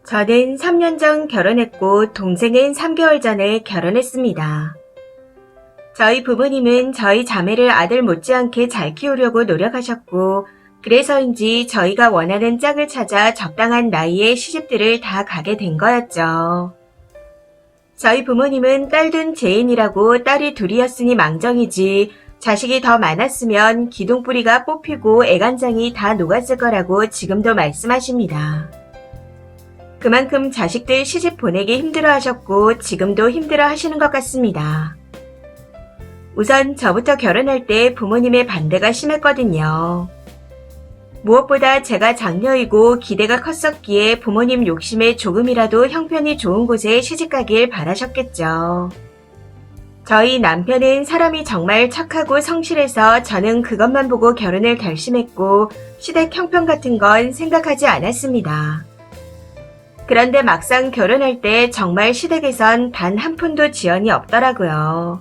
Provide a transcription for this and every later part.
저는 3년 전 결혼했고 동생은 3개월 전에 결혼했습니다. 저희 부모님은 저희 자매를 아들 못지않게 잘 키우려고 노력하셨고 그래서인지 저희가 원하는 짝을 찾아 적당한 나이에 시집들을 다 가게 된 거였죠. 저희 부모님은 딸둔 제인이라고 딸이 둘이었으니 망정이지 자식이 더 많았으면 기둥뿌리가 뽑히고 애간장이 다 녹았을 거라고 지금도 말씀하십니다. 그만큼 자식들 시집 보내기 힘들어 하셨고 지금도 힘들어 하시는 것 같습니다. 우선 저부터 결혼할 때 부모님의 반대가 심했거든요. 무엇보다 제가 장녀이고 기대가 컸었기에 부모님 욕심에 조금이라도 형편이 좋은 곳에 시집가길 바라셨겠죠. 저희 남편은 사람이 정말 착하고 성실해서 저는 그것만 보고 결혼을 결심했고 시댁 형편 같은 건 생각하지 않았습니다. 그런데 막상 결혼할 때 정말 시댁에선 단 한 푼도 지원이 없더라고요.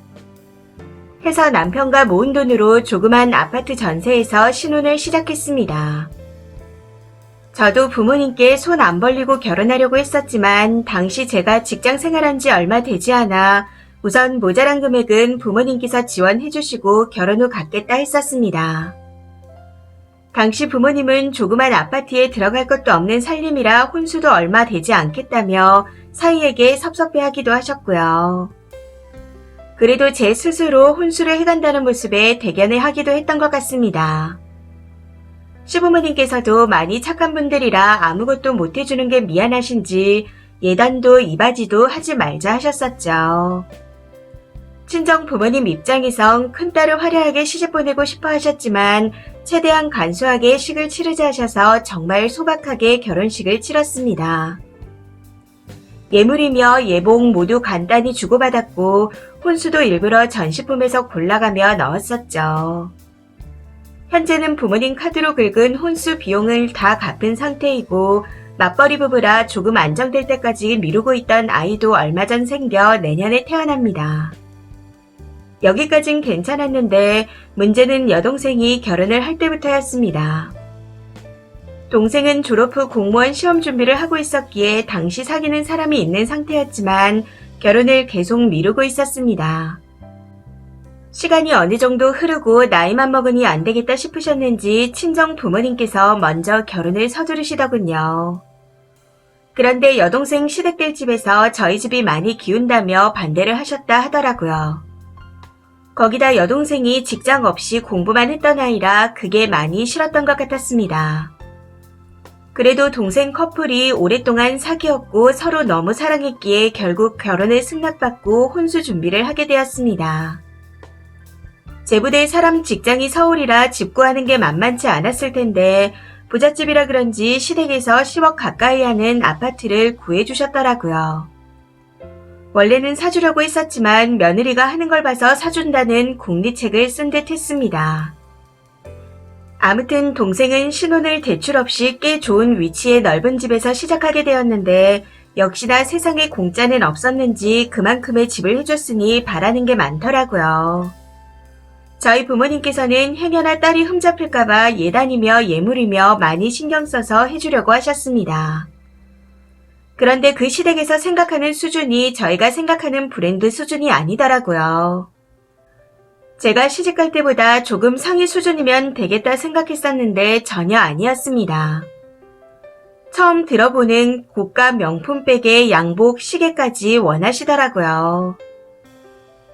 해서 남편과 모은 돈으로 조그만 아파트 전세에서 신혼을 시작했습니다. 저도 부모님께 손 안 벌리고 결혼하려고 했었지만 당시 제가 직장 생활한 지 얼마 되지 않아 우선 모자란 금액은 부모님께서 지원해 주시고 결혼 후 갖겠다 했었습니다. 당시 부모님은 조그만 아파트에 들어갈 것도 없는 살림이라 혼수도 얼마 되지 않겠다며 사위에게 섭섭해하기도 하셨고요. 그래도 제 스스로 혼수를 해간다는 모습에 대견해 하기도 했던 것 같습니다. 시부모님께서도 많이 착한 분들이라 아무것도 못해주는 게 미안하신지 예단도 이바지도 하지 말자 하셨었죠. 친정 부모님 입장에선 큰딸을 화려하게 시집보내고 싶어 하셨지만 최대한 간소하게 식을 치르자 하셔서 정말 소박하게 결혼식을 치렀습니다. 예물이며 예복 모두 간단히 주고받았고 혼수도 일부러 전시품에서 골라가며 넣었었죠. 현재는 부모님 카드로 긁은 혼수 비용을 다 갚은 상태이고 맞벌이 부부라 조금 안정될 때까지 미루고 있던 아이도 얼마 전 생겨 내년에 태어납니다. 여기까진 괜찮았는데 문제는 여동생이 결혼을 할 때부터였습니다. 동생은 졸업 후 공무원 시험 준비를 하고 있었기에 당시 사귀는 사람이 있는 상태였지만 결혼을 계속 미루고 있었습니다. 시간이 어느 정도 흐르고 나이만 먹으니 안 되겠다 싶으셨는지 친정 부모님께서 먼저 결혼을 서두르시더군요. 그런데 여동생 시댁들 집에서 저희 집이 많이 기운다며 반대를 하셨다 하더라고요. 거기다 여동생이 직장 없이 공부만 했던 아이라 그게 많이 싫었던 것 같았습니다. 그래도 동생 커플이 오랫동안 사귀었고 서로 너무 사랑했기에 결국 결혼을 승낙받고 혼수 준비를 하게 되었습니다. 제 부대 사람 직장이 서울이라 집 구하는 게 만만치 않았을 텐데 부잣집이라 그런지 시댁에서 10억 가까이 하는 아파트를 구해주셨더라고요. 원래는 사주려고 했었지만 며느리가 하는 걸 봐서 사준다는 궁리책을 쓴 듯 했습니다. 아무튼 동생은 신혼을 대출 없이 꽤 좋은 위치의 넓은 집에서 시작하게 되었는데 역시나 세상에 공짜는 없었는지 그만큼의 집을 해줬으니 바라는 게 많더라고요. 저희 부모님께서는 행여나 딸이 흠잡힐까봐 예단이며 예물이며 많이 신경 써서 해주려고 하셨습니다. 그런데 그 시댁에서 생각하는 수준이 저희가 생각하는 브랜드 수준이 아니더라고요. 제가 시집갈 때보다 조금 상위 수준이면 되겠다 생각했었는데 전혀 아니었습니다. 처음 들어보는 고가 명품백에 양복, 시계까지 원하시더라고요.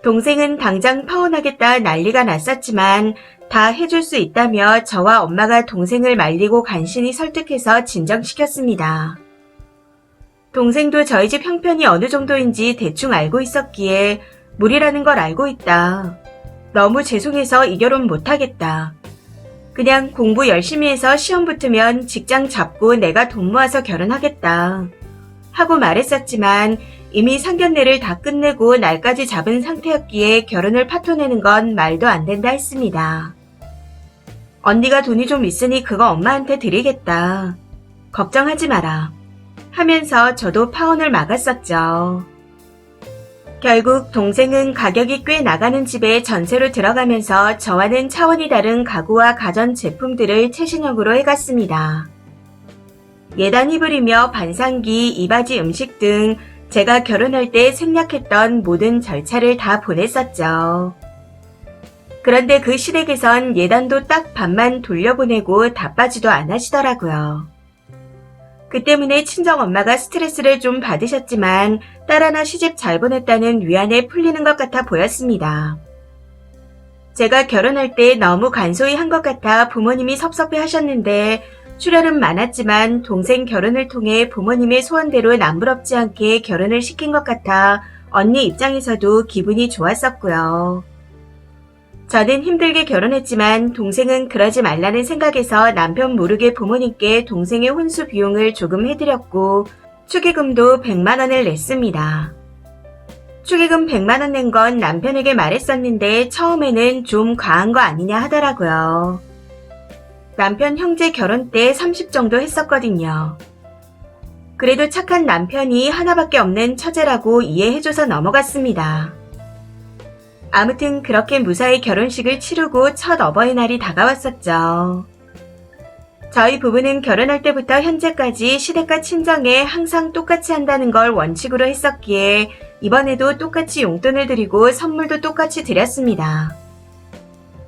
동생은 당장 파혼하겠다 난리가 났었지만 다 해줄 수 있다며 저와 엄마가 동생을 말리고 간신히 설득해서 진정시켰습니다. 동생도 저희 집 형편이 어느 정도인지 대충 알고 있었기에 무리라는 걸 알고 있다. 너무 죄송해서 이 결혼 못하겠다. 그냥 공부 열심히 해서 시험 붙으면 직장 잡고 내가 돈 모아서 결혼하겠다. 하고 말했었지만 이미 상견례를 다 끝내고 날까지 잡은 상태였기에 결혼을 파토내는 건 말도 안 된다 했습니다. 언니가 돈이 좀 있으니 그거 엄마한테 드리겠다. 걱정하지 마라. 하면서 저도 파혼을 막았었죠. 결국 동생은 가격이 꽤 나가는 집에 전세로 들어가면서 저와는 차원이 다른 가구와 가전 제품들을 최신형으로 해갔습니다. 예단 이불이며 반상기, 이바지 음식 등 제가 결혼할 때 생략했던 모든 절차를 다 보냈었죠. 그런데 그 시댁에선 예단도 딱 반만 돌려보내고 답하지도 안 하시더라고요. 그 때문에 친정엄마가 스트레스를 좀 받으셨지만 딸 하나 시집 잘 보냈다는 위안에 풀리는 것 같아 보였습니다. 제가 결혼할 때 너무 간소히 한 것 같아 부모님이 섭섭해 하셨는데 출혈은 많았지만 동생 결혼을 통해 부모님의 소원대로 남부럽지 않게 결혼을 시킨 것 같아 언니 입장에서도 기분이 좋았었고요. 저는 힘들게 결혼했지만 동생은 그러지 말라는 생각에서 남편 모르게 부모님께 동생의 혼수 비용을 조금 해드렸고 축의금도 100만 원을 냈습니다. 축의금 100만 원 낸 건 남편에게 말했었는데 처음에는 좀 과한 거 아니냐 하더라고요. 남편 형제 결혼 때 30 정도 했었거든요. 그래도 착한 남편이 하나밖에 없는 처제라고 이해해줘서 넘어갔습니다. 아무튼 그렇게 무사히 결혼식을 치르고 첫 어버이날이 다가왔었죠. 저희 부부는 결혼할 때부터 현재까지 시댁과 친정에 항상 똑같이 한다는 걸 원칙으로 했었기에 이번에도 똑같이 용돈을 드리고 선물도 똑같이 드렸습니다.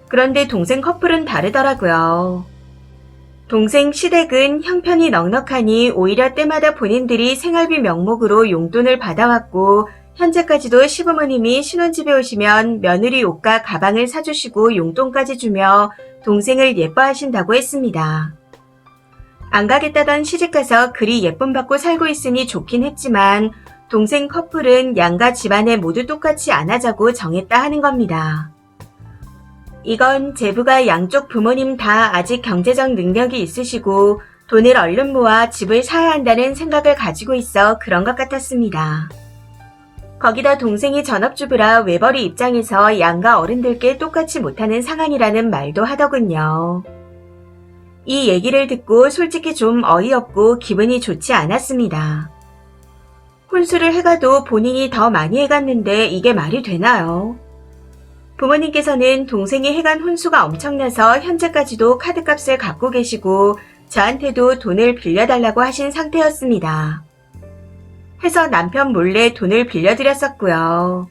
그런데 동생 커플은 다르더라고요. 동생 시댁은 형편이 넉넉하니 오히려 때마다 본인들이 생활비 명목으로 용돈을 받아왔고 현재까지도 시부모님이 신혼집에 오시면 며느리 옷과 가방을 사주시고 용돈까지 주며 동생을 예뻐하신다고 했습니다. 안 가겠다던 시집가서 그리 예쁨 받고 살고 있으니 좋긴 했지만 동생 커플은 양가 집안에 모두 똑같이 안 하자고 정했다 하는 겁니다. 이건 제부가 양쪽 부모님 다 아직 경제적 능력이 있으시고 돈을 얼른 모아 집을 사야 한다는 생각을 가지고 있어 그런 것 같았습니다. 거기다 동생이 전업주부라 외벌이 입장에서 양가 어른들께 똑같이 못하는 상황이라는 말도 하더군요. 이 얘기를 듣고 솔직히 좀 어이없고 기분이 좋지 않았습니다. 혼수를 해가도 본인이 더 많이 해갔는데 이게 말이 되나요? 부모님께서는 동생이 해간 혼수가 엄청나서 현재까지도 카드값을 갖고 계시고 저한테도 돈을 빌려달라고 하신 상태였습니다. 해서 남편 몰래 돈을 빌려드렸었고요.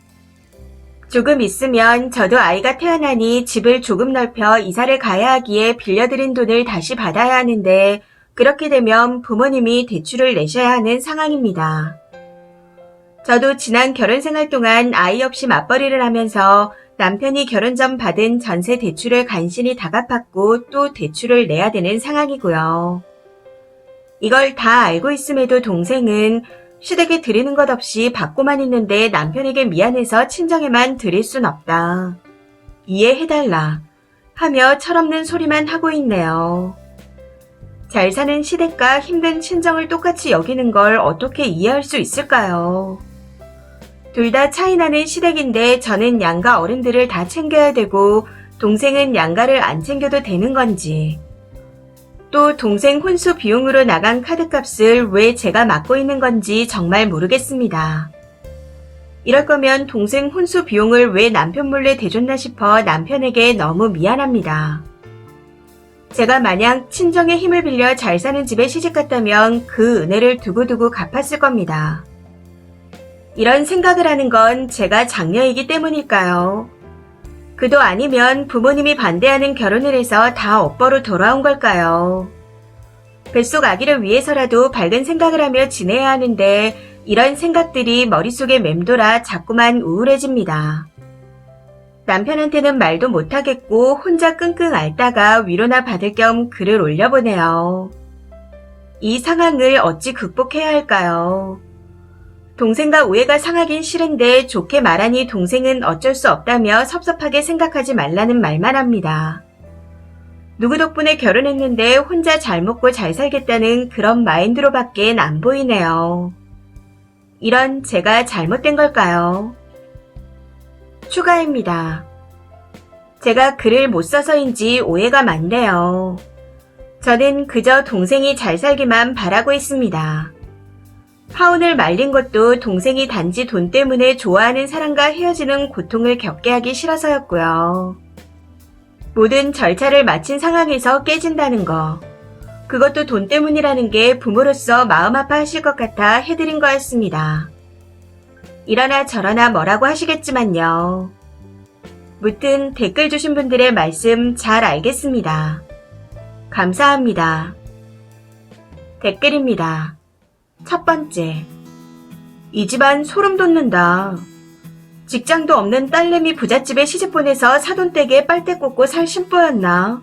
조금 있으면 저도 아이가 태어나니 집을 조금 넓혀 이사를 가야 하기에 빌려드린 돈을 다시 받아야 하는데 그렇게 되면 부모님이 대출을 내셔야 하는 상황입니다. 저도 지난 결혼 생활 동안 아이 없이 맞벌이를 하면서 남편이 결혼 전 받은 전세 대출을 간신히 다 갚았고 또 대출을 내야 되는 상황이고요. 이걸 다 알고 있음에도 동생은 시댁에 드리는 것 없이 받고만 있는데 남편에게 미안해서 친정에만 드릴 순 없다. 이해해달라 하며 철없는 소리만 하고 있네요. 잘 사는 시댁과 힘든 친정을 똑같이 여기는 걸 어떻게 이해할 수 있을까요? 둘 다 차이나는 시댁인데 저는 양가 어른들을 다 챙겨야 되고 동생은 양가를 안 챙겨도 되는 건지 또 동생 혼수 비용으로 나간 카드값을 왜 제가 맡고 있는 건지 정말 모르겠습니다. 이럴 거면 동생 혼수 비용을 왜 남편 몰래 대줬나 싶어 남편에게 너무 미안합니다. 제가 만약 친정의 힘을 빌려 잘 사는 집에 시집갔다면 그 은혜를 두고두고 갚았을 겁니다. 이런 생각을 하는 건 제가 장녀이기 때문일까요? 그도 아니면 부모님이 반대하는 결혼을 해서 다 업보로 돌아온 걸까요? 뱃속 아기를 위해서라도 밝은 생각을 하며 지내야 하는데 이런 생각들이 머릿속에 맴돌아 자꾸만 우울해집니다. 남편한테는 말도 못하겠고 혼자 끙끙 앓다가 위로나 받을 겸 글을 올려보네요. 이 상황을 어찌 극복해야 할까요? 동생과 오해가 상하긴 싫은데 좋게 말하니 동생은 어쩔 수 없다며 섭섭하게 생각하지 말라는 말만 합니다. 누구 덕분에 결혼했는데 혼자 잘 먹고 잘 살겠다는 그런 마인드로밖엔 안 보이네요. 이런 제가 잘못된 걸까요? 추가입니다. 제가 글을 못 써서인지 오해가 많네요. 저는 그저 동생이 잘 살기만 바라고 있습니다. 파혼을 말린 것도 동생이 단지 돈 때문에 좋아하는 사람과 헤어지는 고통을 겪게 하기 싫어서였고요. 모든 절차를 마친 상황에서 깨진다는 거. 그것도 돈 때문이라는 게 부모로서 마음 아파하실 것 같아 해드린 거였습니다. 이러나 저러나 뭐라고 하시겠지만요. 무튼 댓글 주신 분들의 말씀 잘 알겠습니다. 감사합니다. 댓글입니다. 첫 번째. 이 집안 소름 돋는다. 직장도 없는 딸내미 부잣집에 시집 보내서 사돈댁에 빨대 꽂고 살 심보였나?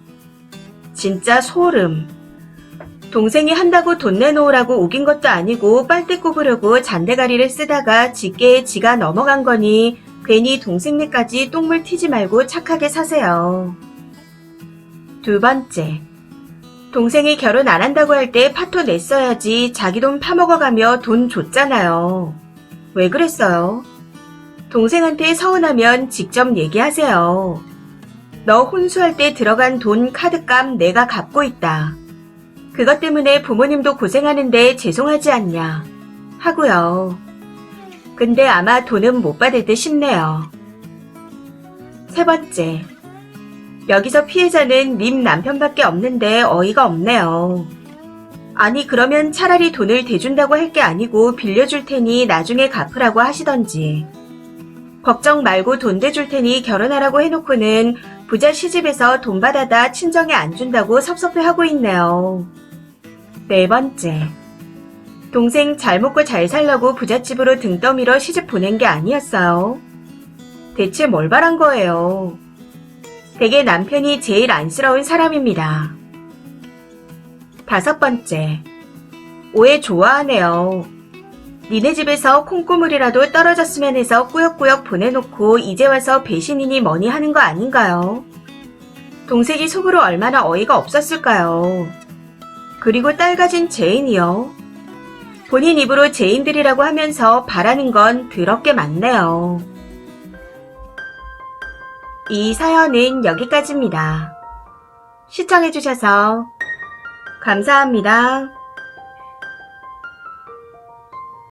진짜 소름. 동생이 한다고 돈 내놓으라고 우긴 것도 아니고 빨대 꼽으려고 잔대가리를 쓰다가 직계에 지가 넘어간 거니 괜히 동생네까지 똥물 튀지 말고 착하게 사세요. 두 번째. 동생이 결혼 안 한다고 할 때 파토 냈어야지 자기 돈 파먹어가며 돈 줬잖아요. 왜 그랬어요? 동생한테 서운하면 직접 얘기하세요. 너 혼수할 때 들어간 돈 카드값 내가 갚고 있다. 그것 때문에 부모님도 고생하는데 죄송하지 않냐 하고요. 근데 아마 돈은 못 받을 듯 싶네요. 세 번째. 여기서 피해자는 님 남편밖에 없는데 어이가 없네요. 아니 그러면 차라리 돈을 대준다고 할 게 아니고 빌려줄 테니 나중에 갚으라고 하시던지. 걱정 말고 돈 대줄 테니 결혼하라고 해놓고는 부자 시집에서 돈 받아다 친정에 안 준다고 섭섭해하고 있네요. 네 번째. 동생 잘 먹고 잘 살려고 부잣집으로 등 떠밀어 시집 보낸 게 아니었어요. 대체 뭘 바란 거예요? 되게 남편이 제일 안쓰러운 사람입니다. 다섯 번째. 오해 좋아하네요. 니네 집에서 콩고물이라도 떨어졌으면 해서 꾸역꾸역 보내놓고 이제 와서 배신이니 뭐니 하는 거 아닌가요? 동생이 속으로 얼마나 어이가 없었을까요? 그리고 딸 가진 죄인이요. 본인 입으로 죄인들이라고 하면서 바라는 건 더럽게 많네요. 이 사연은 여기까지입니다. 시청해주셔서 감사합니다.